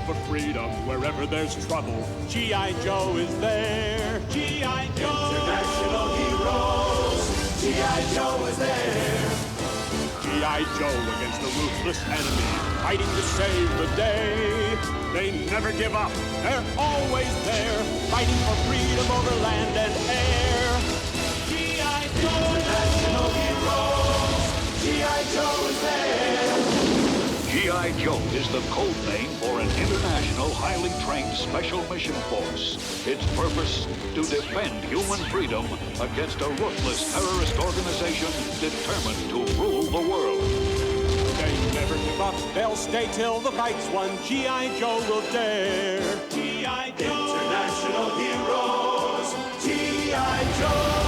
for freedom wherever there's trouble. G.I. Joe is there. G.I. Joe. International heroes. G.I. Joe is there. G.I. Joe against the ruthless enemy, fighting to save the day. They never give up. They're always there, fighting for freedom over land and air. G.I. Joe. International heroes. G.I. Joe is there. G.I. Joe is the code name for an international, highly trained special mission force. Its purpose, to defend human freedom against a ruthless terrorist organization determined to rule the world. They never give up. They'll stay till the fight's won. G.I. Joe will dare. G.I. Joe. International heroes. G.I. Joe.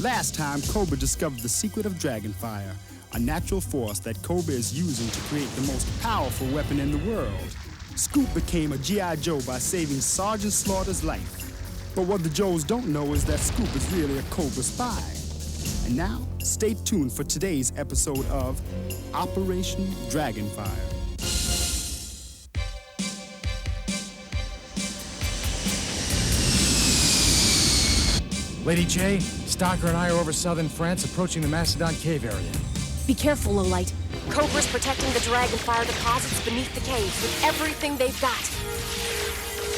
Last time, Cobra discovered the secret of Dragonfire, a natural force that Cobra is using to create the most powerful weapon in the world. Scoop became a G.I. Joe by saving Sergeant Slaughter's life. But what the Joes don't know is that Scoop is really a Cobra spy. And now, stay tuned for today's episode of Operation Dragonfire. Lady J, Stalker and I are over southern France approaching the Macedon cave area. Be careful, Lowlight. Cobra's protecting the Dragonfire deposits beneath the caves with everything they've got.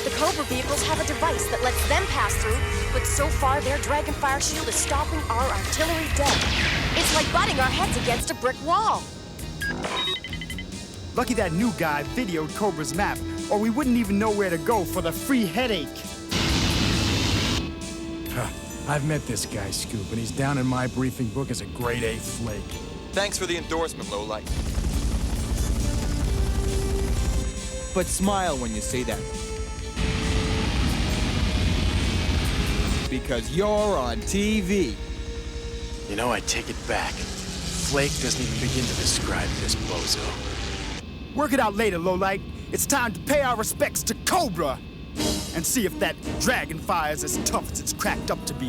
The Cobra vehicles have a device that lets them pass through, but so far their Dragonfire shield is stopping our artillery dead. It's like butting our heads against a brick wall. Lucky that new guy videoed Cobra's map, or we wouldn't even know where to go for the free headache. I've met this guy, Scoop, and he's down in my briefing book as a grade A flake. Thanks for the endorsement, Lowlight. But smile when you say that. Because you're on TV. You know, I take it back. Flake doesn't even begin to describe this bozo. Work it out later, Lowlight. It's time to pay our respects to Cobra and see if that Dragonfire is as tough as it's cracked up to be.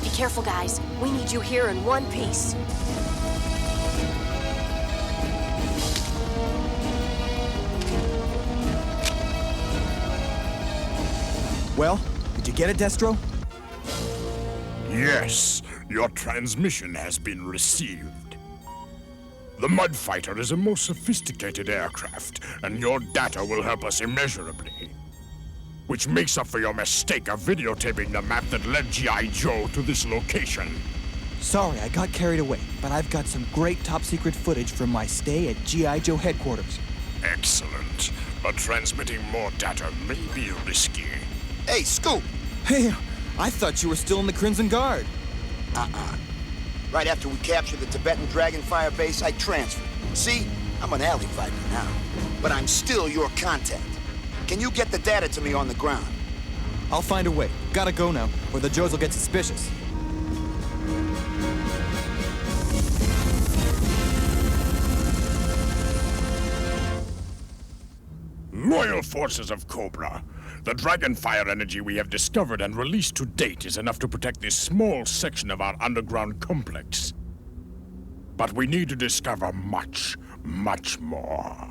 Be careful, guys. We need you here in one piece. Well, did you get it, Destro? Yes, your transmission has been received. The Mud Fighter is a most sophisticated aircraft, and your data will help us immeasurably. Which makes up for your mistake of videotaping the map that led G.I. Joe to this location. Sorry, I got carried away, but I've got some great top-secret footage from my stay at G.I. Joe headquarters. Excellent, but transmitting more data may be risky. Hey, Scoop! Hey, I thought you were still in the Crimson Guard. Right after we captured the Tibetan Dragonfire base, I transferred. See? I'm an alley fighter now. But I'm still your contact. Can you get the data to me on the ground? I'll find a way. Gotta go now, or the Joes will get suspicious. Loyal forces of Cobra. The Dragonfire energy we have discovered and released to date is enough to protect this small section of our underground complex. But we need to discover much, much more.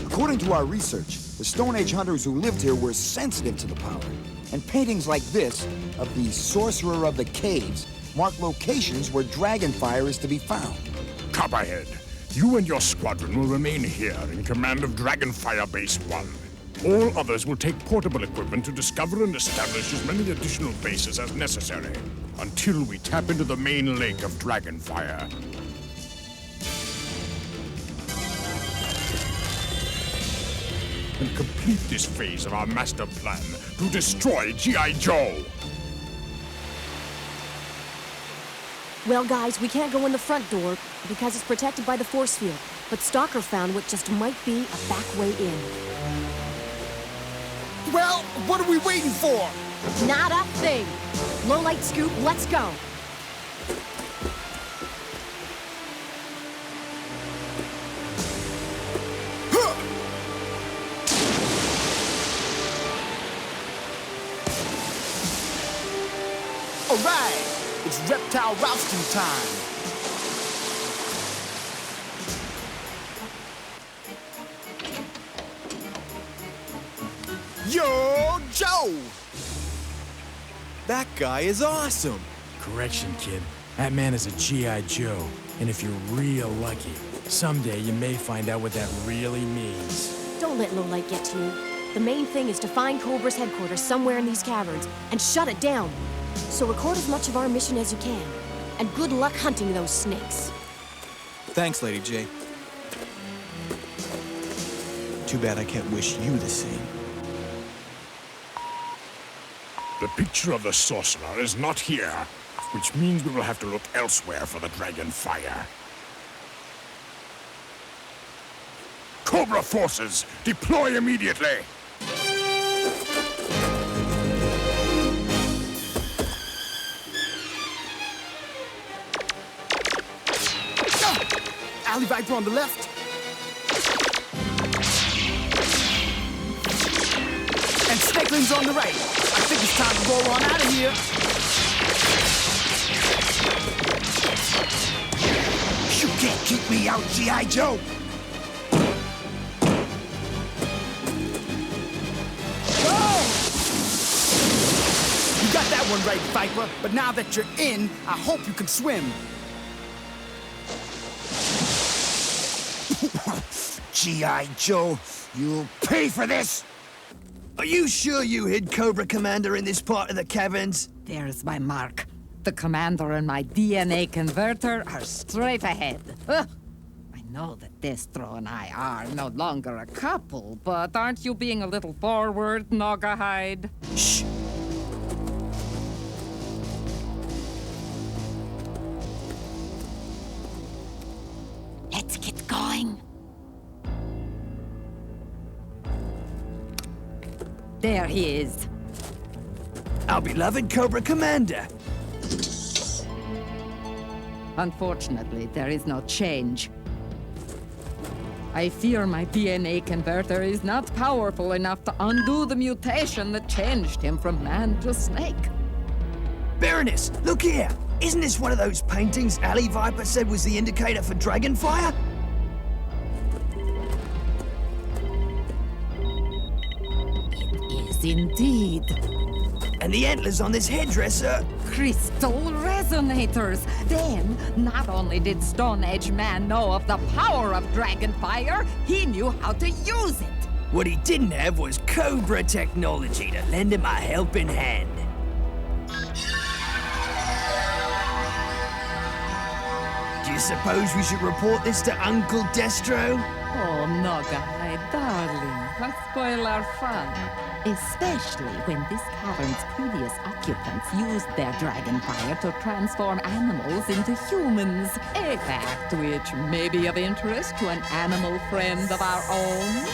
According to our research, the Stone Age hunters who lived here were sensitive to the power. And paintings like this, of the Sorcerer of the Caves, mark locations where Dragonfire is to be found. Copperhead, you and your squadron will remain here in command of Dragonfire Base 1. All others will take portable equipment to discover and establish as many additional bases as necessary, until we tap into the main lake of Dragonfire. And complete this phase of our master plan to destroy G.I. Joe. Well, guys, we can't go in the front door because it's protected by the force field. But Stalker found what just might be a back way in. Well, what are we waiting for? Not a thing. Lowlight, Scoop, let's go. All right, it's reptile rousting time. Yo, Joe! That guy is awesome! Correction, kid. That man is a G.I. Joe. And if you're real lucky, someday you may find out what that really means. Don't let Lowlight get to you. The main thing is to find Cobra's headquarters somewhere in these caverns and shut it down. So record as much of our mission as you can. And good luck hunting those snakes. Thanks, Lady J. Too bad I can't wish you the same. The picture of the sorcerer is not here, which means we will have to look elsewhere for the Dragonfire. Cobra forces, deploy immediately! Alley Viper on the left. And Snakeling's on the right. I think it's time to roll on out of here. You can't keep me out, G.I. Joe! You got that one right, Viper. But now that you're in, I hope you can swim. G.I. Joe, you'll pay for this! Are you sure you hid Cobra Commander in this part of the caverns? There's my mark. The Commander and my DNA converter are straight ahead. Ugh. I know that Destro and I are no longer a couple, but aren't you being a little forward, Nogahide? Shh! Let's get going. There he is. Our beloved Cobra Commander! Unfortunately, there is no change. I fear my DNA converter is not powerful enough to undo the mutation that changed him from man to snake. Baroness, look here! Isn't this one of those paintings Alley Viper said was the indicator for Dragonfire? It is indeed. And the antlers on this headdress are... Crystal resonators! Then, not only did Stone Age man know of the power of Dragonfire, he knew how to use it! What he didn't have was Cobra technology to lend him a helping hand. Do you suppose we should report this to Uncle Destro? Oh, Nogahide, darling, don't spoil our fun. Especially when this cavern's previous occupants used their Dragonfire to transform animals into humans. A fact which may be of interest to an animal friend of our own.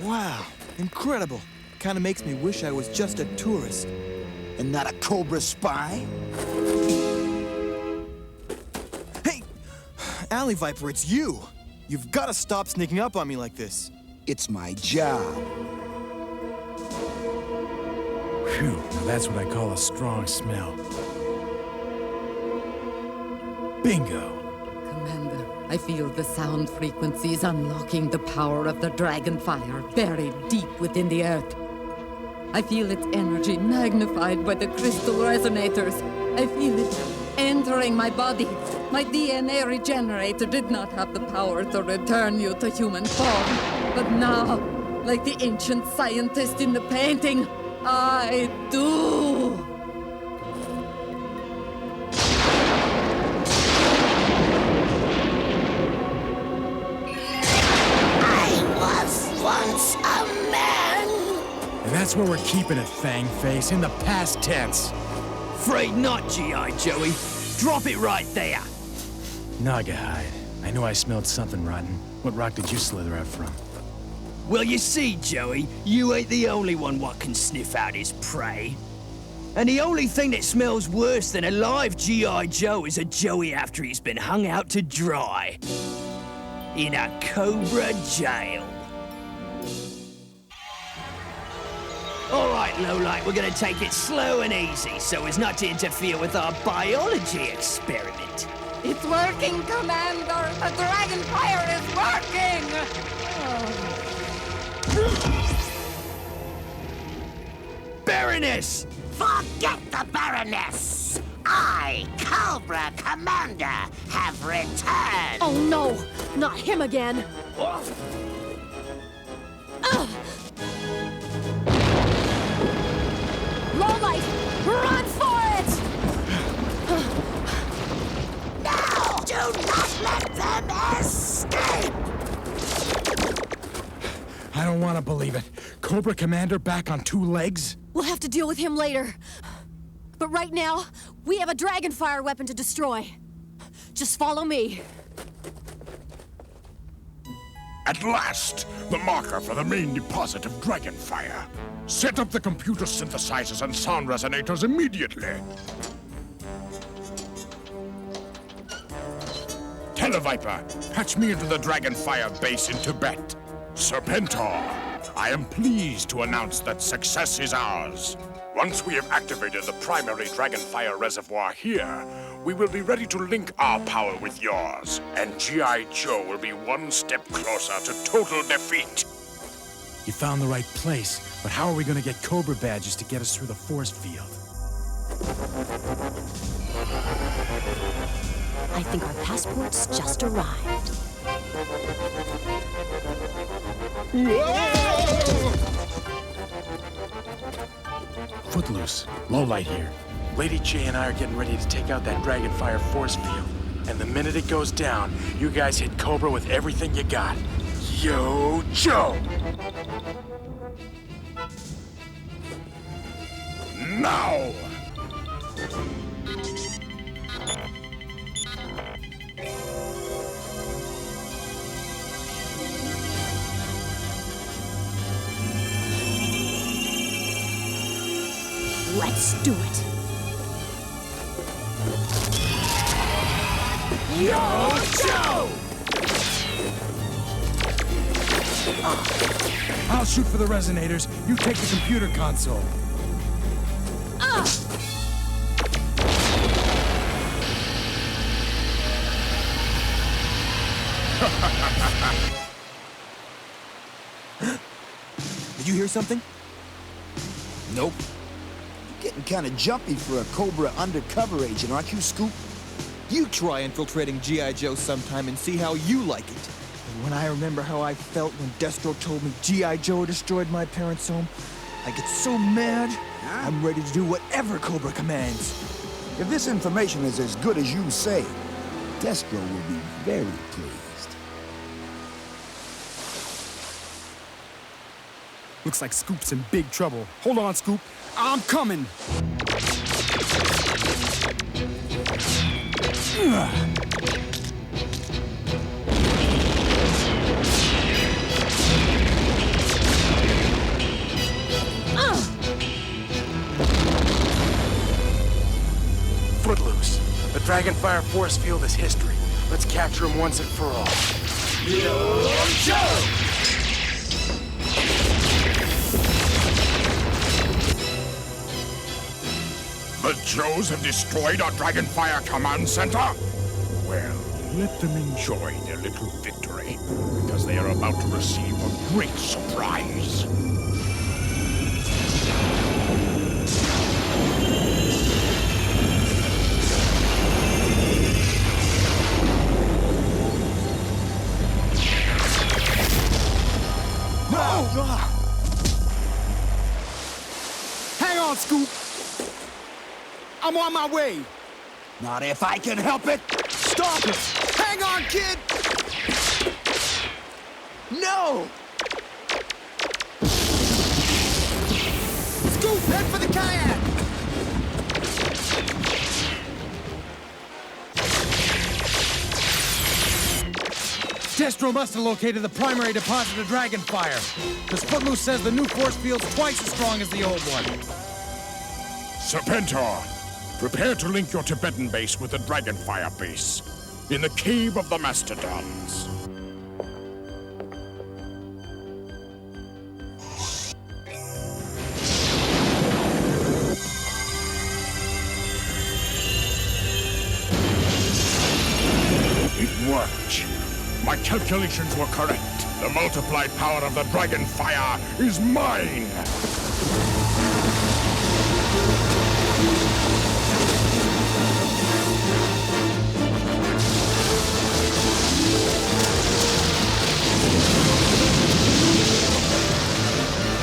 Wow, incredible. Kinda makes me wish I was just a tourist. And not a Cobra spy? Hey! Alley Viper, it's you! You've gotta stop sneaking up on me like this. It's my job. Phew, now that's what I call a strong smell. Bingo! Commander, I feel the sound frequencies unlocking the power of the Dragonfire buried deep within the earth. I feel its energy magnified by the crystal resonators. I feel it entering my body. My DNA regenerator did not have the power to return you to human form. But now, like the ancient scientist in the painting, I do! I was once a man! And that's where we're keeping it, Fangface, in the past tense. Afraid not, G.I. Joey. Drop it right there. Nogahide, I knew I smelled something rotten. What rock did you slither out from? Well, you see, Joey, you ain't the only one what can sniff out his prey. And the only thing that smells worse than a live G.I. Joe is a Joey after he's been hung out to dry. In a Cobra jail. All right, Lowlight, we're gonna take it slow and easy so as not to interfere with our biology experiment. It's working, Commander! The Dragonfire is working! Baroness! Forget the Baroness! I, Cobra Commander, have returned! Oh no! Not him again! Lowlight! Run for it! No! Do not let them escape! I don't want to believe it. Cobra Commander back on 2 legs? We'll have to deal with him later. But right now, we have a Dragonfire weapon to destroy. Just follow me. At last, the marker for the main deposit of Dragonfire. Set up the computer synthesizers and sound resonators immediately. Televiper, patch me into the Dragonfire base in Tibet. Serpentor, I am pleased to announce that success is ours. Once we have activated the primary Dragonfire reservoir here, we will be ready to link our power with yours, and G.I. Joe will be one step closer to total defeat. You found the right place, but how are we gonna get Cobra badges to get us through the force field? I think our passports just arrived. Footloose, Lowlight here. Lady J and I are getting ready to take out that Dragonfire force field. And the minute it goes down, you guys hit Cobra with everything you got. Yo, Joe! Now! Let's do it. Yo, Joe! I'll shoot for the resonators. You take the computer console. Did you hear something? Nope. You're getting kind of jumpy for a Cobra undercover agent, aren't you, Scoop? You try infiltrating G.I. Joe sometime and see how you like it. And when I remember how I felt when Destro told me G.I. Joe destroyed my parents' home, I get so mad, I'm ready to do whatever Cobra commands. If this information is as good as you say, Destro will be very pleased. Looks like Scoop's in big trouble. Hold on, Scoop. I'm coming. Footloose, the Dragonfire force field is history. Let's capture him once and for all. Yo, Joe! The Joes have destroyed our Dragonfire command center? Well, let them enjoy their little victory, because they are about to receive a great surprise. Hang on, Scoop. I'm on my way. Not if I can help it. Stop it! Hang on, kid. No! Scoop, head for the kayak. Destro must have located the primary deposit of Dragonfire. Because Footloose says the new force field's twice as strong as the old one. Serpentor, prepare to link your Tibetan base with the Dragonfire base in the Cave of the Mastodons. worked. My calculations were correct. The multiplied power of the Dragonfire is mine!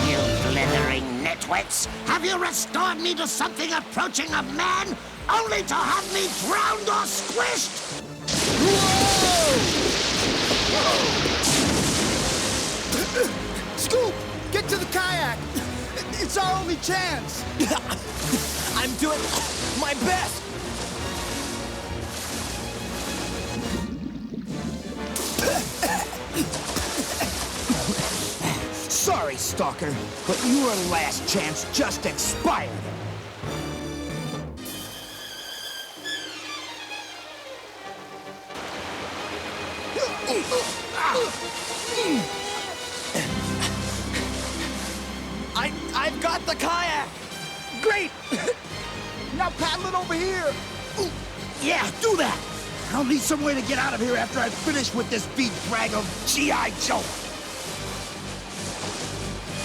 You blithering nitwits! Have you restored me to something approaching a man, only to have me drowned or squished? Scoop! Get to the kayak! It's our only chance! I'm doing my best! Sorry, Stalker, but your last chance just expired. I've got the kayak! Great! Now paddle it over here! Yeah, do that! I'll need some way to get out of here after I finish with this beat brag of G.I. Joe.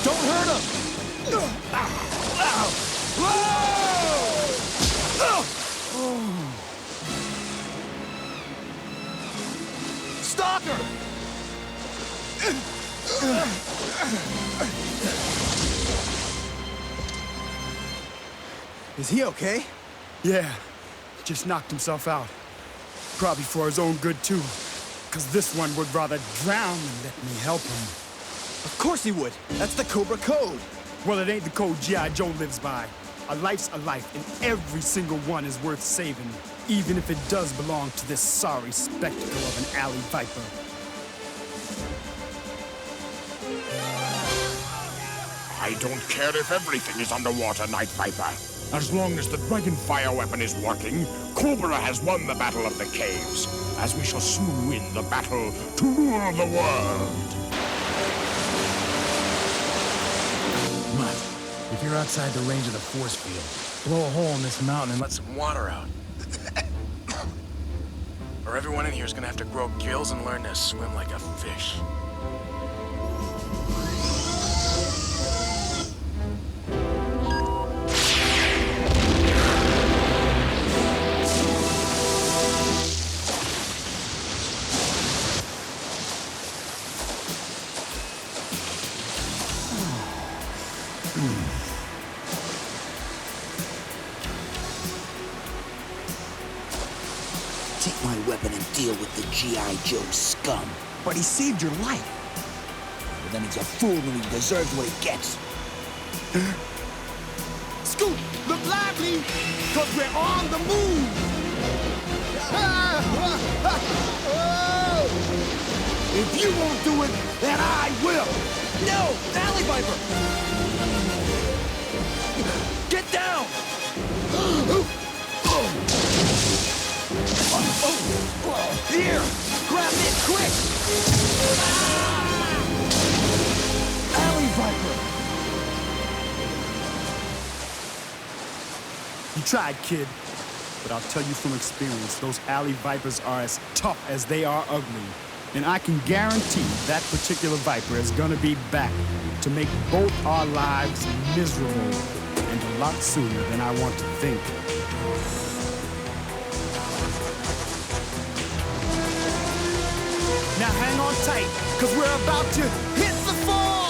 Don't hurt him! Stalker! Is he okay? Yeah, just knocked himself out. Probably for his own good, too. Because this one would rather drown than let me help him. Of course he would. That's the Cobra code. Well, it ain't the code G.I. Joe lives by. A life's a life, and every single one is worth saving, even if it does belong to this sorry spectacle of an alley viper. I don't care if everything is underwater, Night Viper. As long as the Dragonfire weapon is working, Cobra has won the Battle of the Caves, as we shall soon win the battle to rule the world. Mutt, if you're outside the range of the force field, blow a hole in this mountain and let some water out. Or everyone in here is gonna have to grow gills and learn to swim like a fish. Take my weapon and deal with the G.I. Joe scum. But he saved your life. Well, then he's a fool and he deserves what he gets. Scoop, look lively, because we're on the move. If you won't do it, then I will. No, Alley Viper. Get down. Here, grab it quick. Alley Viper. You tried, kid. But I'll tell you from experience, those alley vipers are as tough as they are ugly. And I can guarantee that particular viper is gonna be back to make both our lives miserable, and a lot sooner than I want to think. Now hang on tight, because we're about to hit the fall!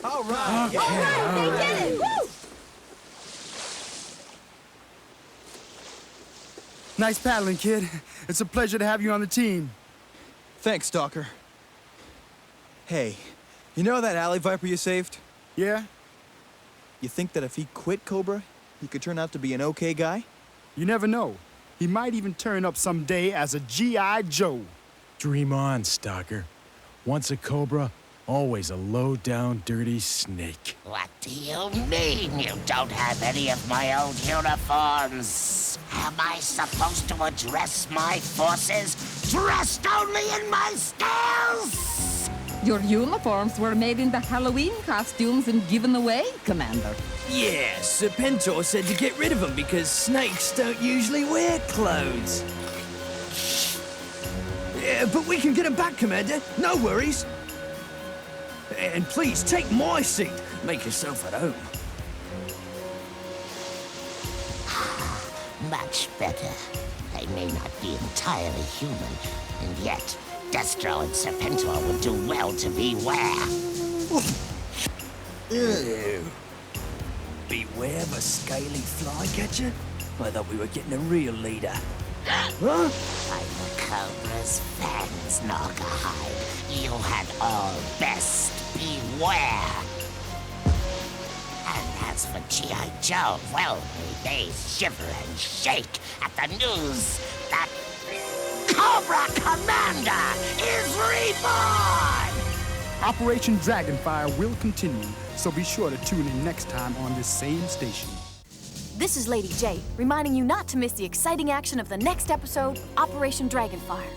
All right! Okay, All right, they did it! Woo! Nice paddling, kid. It's a pleasure to have you on the team. Thanks, Stalker. Hey, you know that alley viper you saved? Yeah? You think that if he quit Cobra, he could turn out to be an okay guy? You never know. He might even turn up someday as a G.I. Joe. Dream on, Stalker. Once a Cobra, always a low-down, dirty snake. What do you mean you don't have any of my old uniforms? Am I supposed to address my forces dressed only in my scales? Your uniforms were made into Halloween costumes and given away, Commander. Yeah, Serpentor said to get rid of them because snakes don't usually wear clothes. Yeah, but we can get them back, Commander. No worries. And please, take my seat. Make yourself at home. Much better. I may not be entirely human, and yet Destro and Serpentor would do well to beware. Ew. Beware of a scaly flycatcher? I thought we were getting a real leader. Huh? By the Cobra's fangs, Naugahyde, you had all best beware. And as for G.I. Joe, well, may they shiver and shake at the news that Cobra Commander is reborn! Operation Dragonfire will continue, so be sure to tune in next time on this same station. This is Lady J, reminding you not to miss the exciting action of the next episode, Operation Dragonfire.